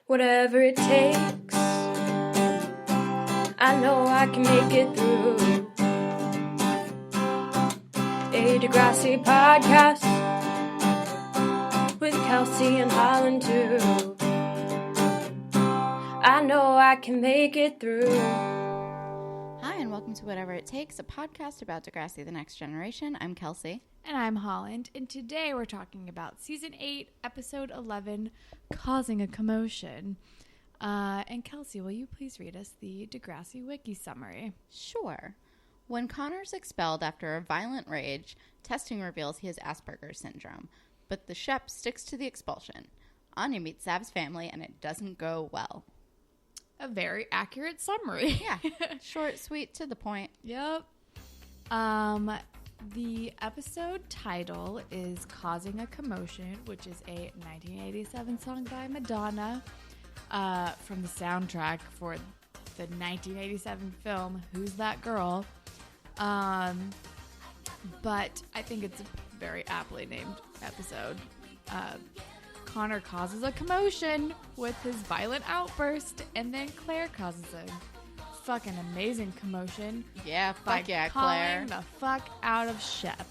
Whatever it takes, I know I can make it through. A Degrassi podcast with Kelsey and Holland too. I know I can make it through. Hi, and welcome to Whatever It Takes, a podcast about Degrassi The Next Generation. I'm Kelsey. And I'm Holland, and today we're talking about Season 8, Episode 11, Causing a Commotion. And Kelsey, will you please read us the Degrassi Wiki summary? Sure. When Connor's expelled after a violent rage, testing reveals he has Asperger's syndrome, but the Shep sticks to the expulsion. Anya meets Sav's family, and it doesn't go well. A very accurate summary. Yeah, short, sweet, to the point. Yep. The episode title is Causing a Commotion, which is a 1987 song by Madonna from the soundtrack for the 1987 film Who's That Girl? But I think it's a very aptly named episode. Conor causes a commotion with his violent outburst, and then Clare causes a fucking amazing commotion. Yeah, fuck yeah, Clare. Clare. The fuck out of Shep.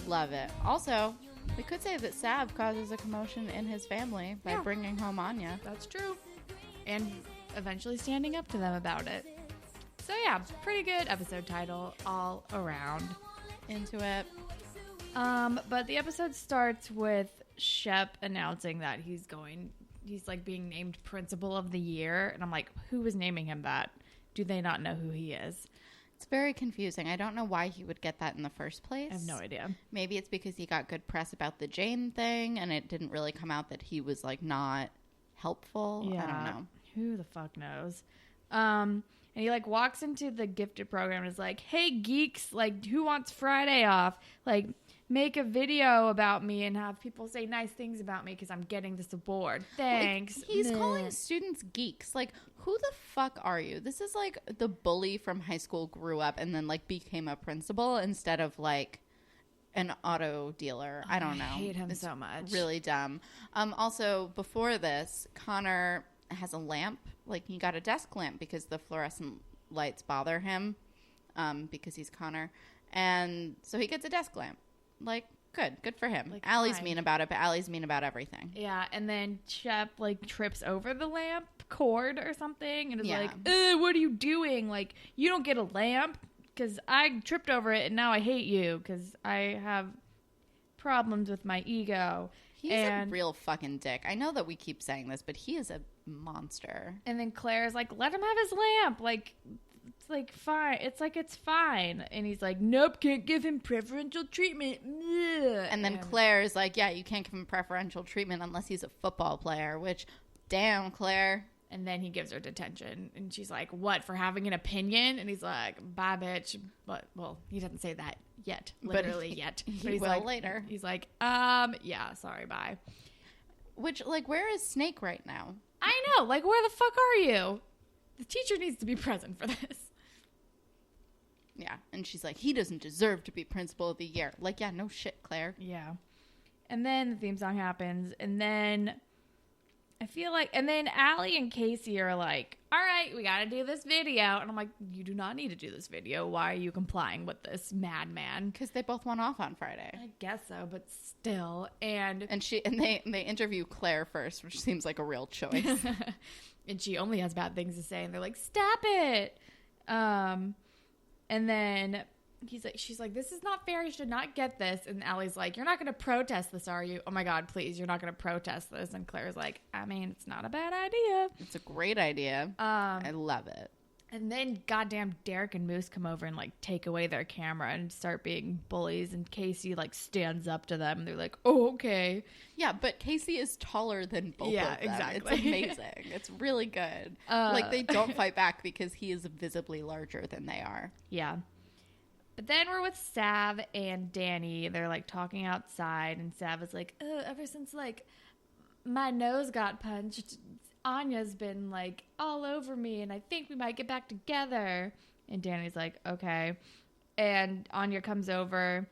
Love it. Also, we could say that Sav causes a commotion in his family by bringing home Anya. That's true. And eventually standing up to them about it. So yeah, pretty good episode title all around. Into it. But the episode starts with Shep announcing that he's like being named Principal of the Year. And I'm like, who is naming him that? Do they not know who he is? It's very confusing. I don't know why he would get that in the first place. I have no idea. Maybe it's because he got good press about the Jane thing, and it didn't really come out that he was, like, not helpful. Yeah. I don't know. Who the fuck knows? And he, like, walks into the gifted program and is like, hey, geeks, like, who wants Friday off? Like, make a video about me and have people say nice things about me because I'm getting this award. Thanks. Like, he's calling students geeks. Like, who the fuck are you? This is like the bully from high school grew up and then like became a principal instead of like an auto dealer. I don't know. I hate him it's so much. Really dumb. Also, before this, Conor has a lamp. Like, he got a desk lamp because the fluorescent lights bother him because he's Conor. And so he gets a desk lamp. Like, good for him. Like, Allie's fine. mean about it, but Allie's mean about everything. Yeah, and then Shep, like, trips over the lamp cord or something and is Yeah. like, what are you doing? Like, you don't get a lamp because I tripped over it and now I hate you because I have problems with my ego. He's a real fucking dick. I know that we keep saying this, but he is a monster. And then Claire's like, let him have his lamp. Like, it's like fine. It's fine. And he's like, nope, can't give him preferential treatment. Ugh. And then Claire is like, yeah, you can't give him preferential treatment unless he's a football player, which, damn, Claire. And then he gives her detention. And she's like, what, for having an opinion? And he's like, bye, bitch. But, well, he doesn't say that yet. Literally yet. But He will like, later. He's like, yeah, sorry, bye. Which, like, where is Snake right now? I know. Like, where the fuck are you? The teacher needs to be present for this. Yeah. And she's like, he doesn't deserve to be principal of the year. Like, yeah, no shit, Claire. Yeah. And then the theme song happens. And then I feel like, and then Allie and Casey are like, all right, we got to do this video. And I'm like, you do not need to do this video. Why are you complying with this madman? Because they both went off on Friday. I guess so, but still. And they interview Claire first, which seems like a real choice. and she only has bad things to say. And they're like, stop it. And then she's like, this is not fair. You should not get this. And Allie's like, you're not going to protest this, are you? Oh my God, please. You're not going to protest this. And Claire's like, I mean, it's not a bad idea. It's a great idea. I love it. And then goddamn Derek and Moose come over and like take away their camera and start being bullies. And Casey like stands up to them. And they're like, oh, okay. Yeah, but Casey is taller than both of them. Exactly. It's amazing. It's really good. Like, they don't fight back because he is visibly larger than they are. Yeah. But then we're with Sav and Danny. They're like talking outside. And Sav is like, oh, ever since like my nose got punched, Anya's been like all over me. And I think we might get back together. And Danny's like, okay. And Anya comes over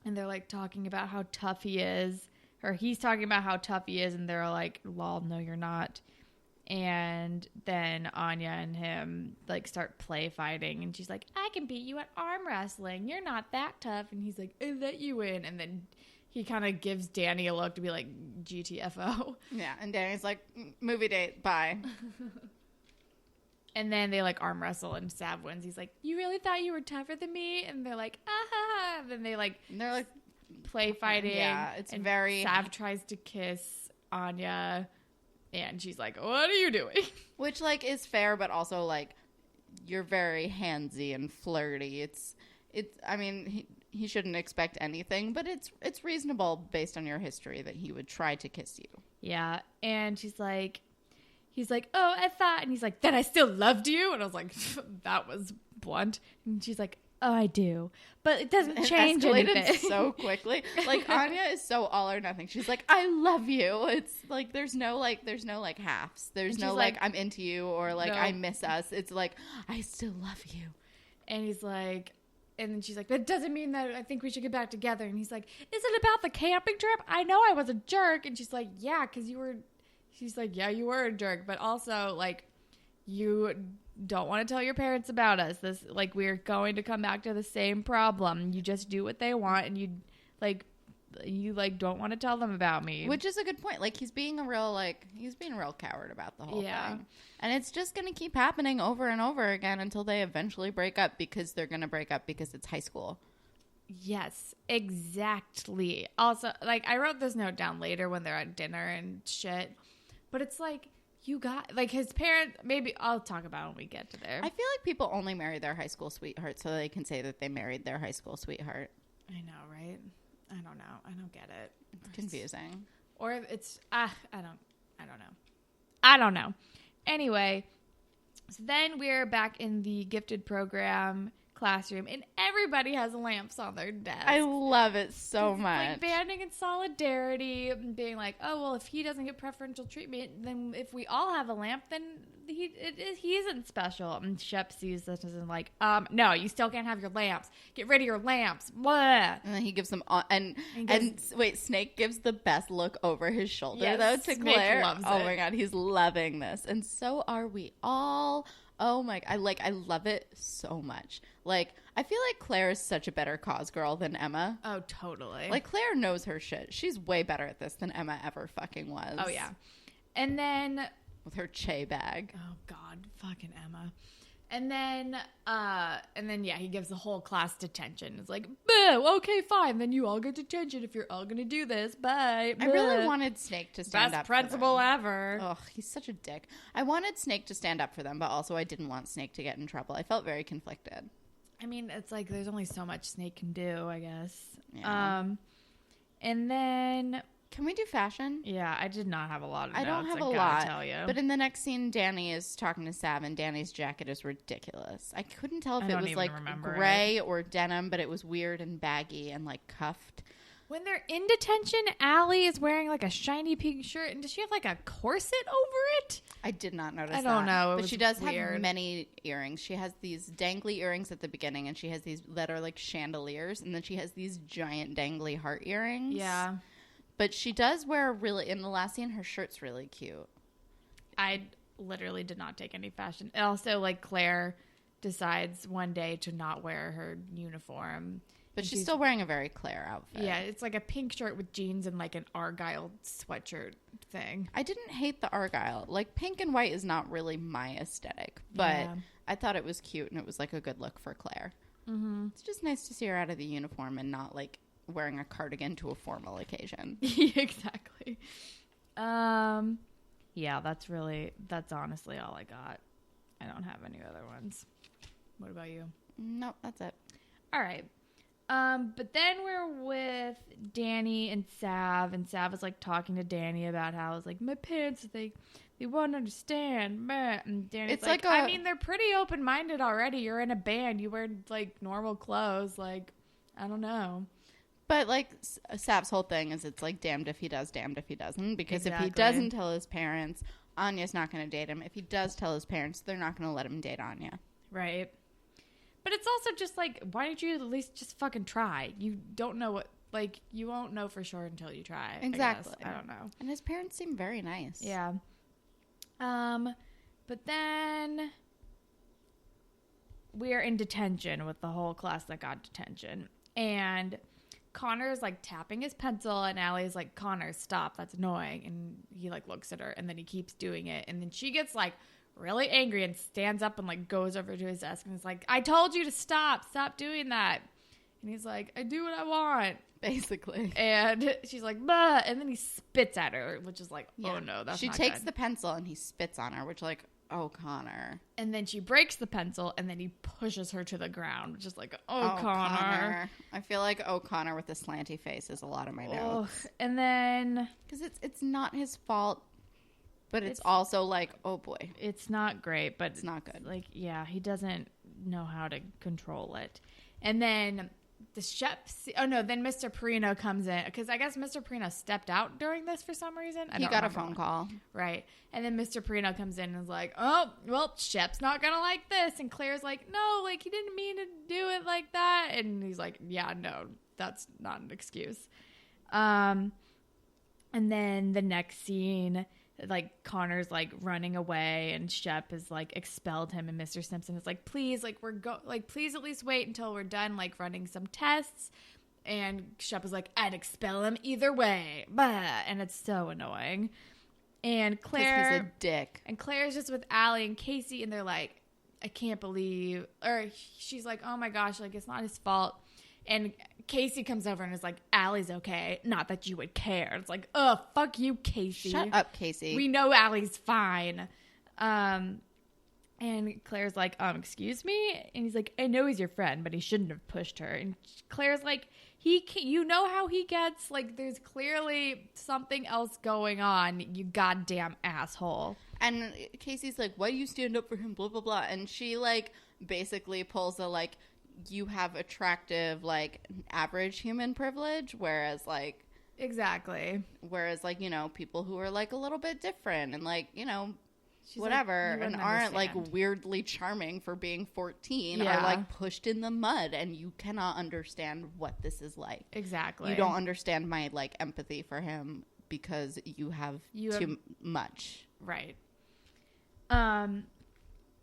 and they're like talking about how tough he is. Or he's talking about how tough he is. And they're like, lol, no, you're not. And then Anya and him like start play fighting, and she's like, I can beat you at arm wrestling. You're not that tough. And he's like, I let you in. And then he kind of gives Danny a look to be like, GTFO. Yeah, and Danny's like, movie date, bye. And then they like arm wrestle, and Sav wins. He's like, you really thought you were tougher than me? And they're like, ah. And then they're like play fighting. Yeah, it's and very... Sav tries to kiss Anya, and she's like, what are you doing? Which, like, is fair, but also, like, you're very handsy and flirty. I mean, he shouldn't expect anything, but it's reasonable based on your history that he would try to kiss you. Yeah, and he's like, oh, I thought, and he's like, then I still loved you? And I was like, that was blunt. And she's like, oh, I do. But it doesn't change anything. So quickly. Like, Anya is so all or nothing. She's like, I love you. It's like, there's no halves. There's no like, I'm into you, or like, no. I miss us. It's like, I still love you. And he's like, and then she's like, that doesn't mean that I think we should get back together. And he's like, is it about the camping trip? I know I was a jerk. And she's like, yeah, because you were, she's like, yeah, you were a jerk. But also, like, you don't want to tell your parents about us. This, like, we're going to come back to the same problem. You just do what they want, and you don't want to tell them about me. Which is a good point. Like, he's being a real coward about the whole thing. And it's just going to keep happening over and over again until they eventually break up, because they're going to break up because it's high school. Yes, exactly. Also, like, I wrote this note down later when they're at dinner and shit, but it's like, you got, like, his parents, maybe I'll talk about it when we get to there. I feel like people only marry their high school sweetheart so they can say that they married their high school sweetheart. I know, right? I don't know. I don't get it. It's confusing. Or it's, I don't know. Anyway, so then we're back in the gifted program classroom, and everybody has lamps on their desk. I love it so much. Like, banding in solidarity, and being like, oh, well, if he doesn't get preferential treatment, then if we all have a lamp, then he isn't special. And Shep sees this and is like, no, you still can't have your lamps. Get rid of your lamps. Blah. And then he gives them and Snake gives the best look over his shoulder, though, to Snake Claire. Loves it. My God, he's loving this. And so are we all. Oh my, I love it so much. Like, I feel like Claire is such a better cause girl than Emma. Oh, totally. Like, Claire knows her shit. She's way better at this than Emma ever fucking was. Oh, yeah. And then... with her Che bag. Oh, God. Fucking Emma. And then, yeah, he gives the whole class detention. It's like, okay, fine. Then you all get detention if you're all going to do this. Bye. I really wanted Snake to stand up for them. Best principal ever. Ugh, he's such a dick. I wanted Snake to stand up for them, but also I didn't want Snake to get in trouble. I felt very conflicted. I mean, it's like there's only so much Snake can do, I guess. Yeah. And then... can we do fashion? Yeah, I did not have a lot of notes. I don't have a lot, tell you. But in the next scene, Danny is talking to Sav, and Danny's jacket is ridiculous. I couldn't tell if it was like gray or denim, but it was weird and baggy and like cuffed. When they're in detention, Allie is wearing like a shiny pink shirt, and does she have like a corset over it? I did not notice that. I don't know. But she does have many earrings. She has these dangly earrings at the beginning, and she has these that are like chandeliers, and then she has these giant dangly heart earrings. Yeah. But she does wear in the last scene, her shirt's really cute. I literally did not take any fashion. Also, like, Claire decides one day to not wear her uniform. But she's still wearing a very Claire outfit. Yeah, it's like a pink shirt with jeans and like an Argyle sweatshirt thing. I didn't hate the Argyle. Like, pink and white is not really my aesthetic. But I thought it was cute, and it was like a good look for Claire. Mm-hmm. It's just nice to see her out of the uniform and not like wearing a cardigan to a formal occasion. Exactly. Yeah, that's honestly all I got. I don't have any other ones. What about you? Nope, that's it. All right. But then we're with Danny and Sav is like talking to Danny about how it's like, my parents, they won't understand. And Danny's like I mean, they're pretty open-minded already. You're in a band. You wear like normal clothes. Like, I don't know. But, like, Sav's whole thing is it's, like, damned if he does, damned if he doesn't. Because if he doesn't tell his parents, Anya's not going to date him. If he does tell his parents, they're not going to let him date Anya. Right. But it's also just, like, why don't you at least just fucking try? You don't know what, like, you won't know for sure until you try. Exactly. I don't know. And his parents seem very nice. Yeah. But then we're in detention with the whole class that got detention. And Connor's like tapping his pencil and Allie's like, Connor, stop. That's annoying. And he like looks at her and then he keeps doing it. And then she gets like really angry and stands up and like goes over to his desk and is like, I told you to stop. Stop doing that. And he's like, I do what I want. Basically. And she's like, bah. And then he spits at her, which is like, oh no, that's she not takes good. the pencil and he spits on her, which like, oh, Conor. And then she breaks the pencil and then he pushes her to the ground, which is like, oh, Conor. I feel like Conor with the slanty face is a lot of my notes. And then because it's not his fault, but it's also like, oh boy, it's not great, but it's not good. Like, yeah, he doesn't know how to control it. And then the Shep, then Mr. Perino comes in because I guess Mr. Perino stepped out during this for some reason. He got a phone call. Right. And then Mr. Perino comes in and is like, oh, well, Shep's not going to like this. And Claire's like, no, like he didn't mean to do it like that. And he's like, yeah, no, that's not an excuse. And then the next scene, like Connor's like running away and Shep has like expelled him and Mr. Simpson is like, please, like please at least wait until we're done like running some tests. And Shep is like, I'd expel him either way. Bah. And it's so annoying. And Claire, he's a dick. And Claire's just with Allie and Casey and they're like, I can't believe, or she's like, oh my gosh, like it's not his fault. And Casey comes over and is like, Allie's okay. Not that you would care. It's like, oh, fuck you, Casey. Shut up, Casey. We know Allie's fine. And Claire's like, excuse me? And he's like, I know he's your friend, but he shouldn't have pushed her. And Claire's like, you know how he gets? Like, there's clearly something else going on, you goddamn asshole. And Casey's like, why do you stand up for him, blah, blah, blah. And she, like, basically pulls a, like, you have attractive, like, average human privilege, whereas, like... Exactly. Whereas, like, you know, people who are, like, a little bit different and, like, you know, she's whatever, like, and aren't, like, weirdly charming for being 14 are, like, pushed in the mud, and you cannot understand what this is like. Exactly. You don't understand my, like, empathy for him because you have too much. Right.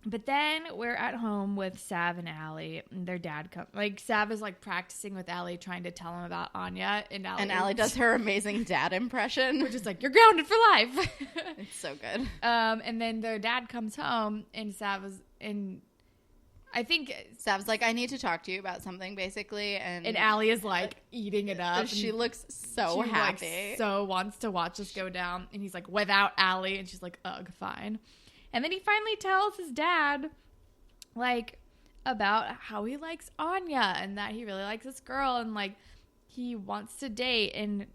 But then we're at home with Sav and Allie, and their dad comes. Like, Sav is, like, practicing with Allie, trying to tell him about Anya, and Allie does her amazing dad impression. We're just like, you're grounded for life. It's so good. And then their dad comes home, and Sav is, and I think... Sav's like, I need to talk to you about something, basically, and Allie is, like, eating it up. She looks so happy. Like, so wants to watch this go down, and he's like, without Allie, and she's like, ugh, fine. And then he finally tells his dad, like, about how he likes Anya and that he really likes this girl and, like, he wants to date. And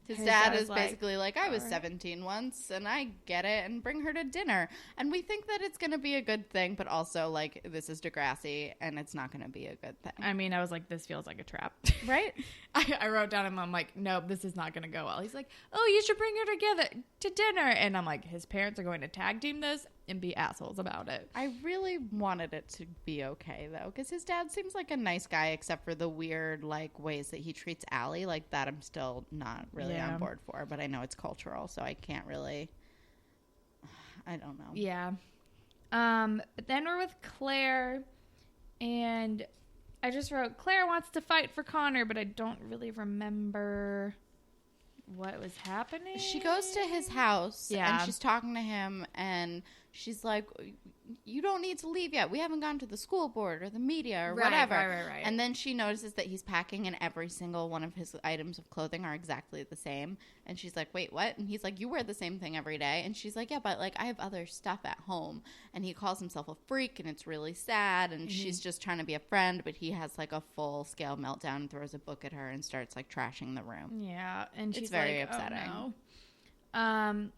his dad is basically like, I was 17 once and I get it, and bring her to dinner. And we think that it's going to be a good thing, but also, like, this is Degrassi and it's not going to be a good thing. I mean, I was like, this feels like a trap. Right? I wrote down and I'm like, no, this is not going to go well. He's like, oh, you should bring her together to dinner. And I'm like, his parents are going to tag team this and be assholes about it. I really wanted it to be okay, though, because his dad seems like a nice guy, except for the weird, like, ways that he treats Allie. Like, that I'm still not really on board for, but I know it's cultural, so I can't really... I don't know. Yeah. But then we're with Claire, and I just wrote, Claire wants to fight for Conor, but I don't really remember what was happening. She goes to his house, and she's talking to him, and she's like, you don't need to leave yet. We haven't gone to the school board or the media or whatever. Right. And then she notices that he's packing, and every single one of his items of clothing are exactly the same. And she's like, wait, what? And he's like, you wear the same thing every day. And she's like, yeah, but, like, I have other stuff at home. And he calls himself a freak, and it's really sad. And she's just trying to be a friend, but he has, like, a full-scale meltdown and throws a book at her and starts, like, trashing the room. Yeah. And she's very like, upsetting. Oh, no.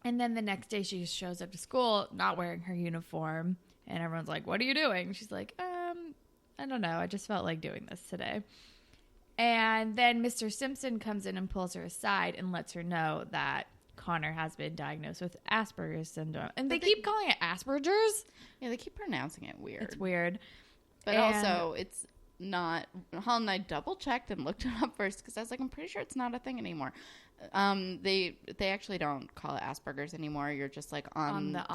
And then the next day she just shows up to school not wearing her uniform. And everyone's like, what are you doing? She's like, I don't know. I just felt like doing this today. And then Mr. Simpson comes in and pulls her aside and lets her know that Conor has been diagnosed with Asperger's syndrome. And they keep calling it Asperger's. Yeah, they keep pronouncing it weird. It's weird. But also, it's not. Holland and I double checked and looked it up first because I was like, I'm pretty sure it's not a thing anymore. They actually don't call it Asperger's anymore. You're just like on the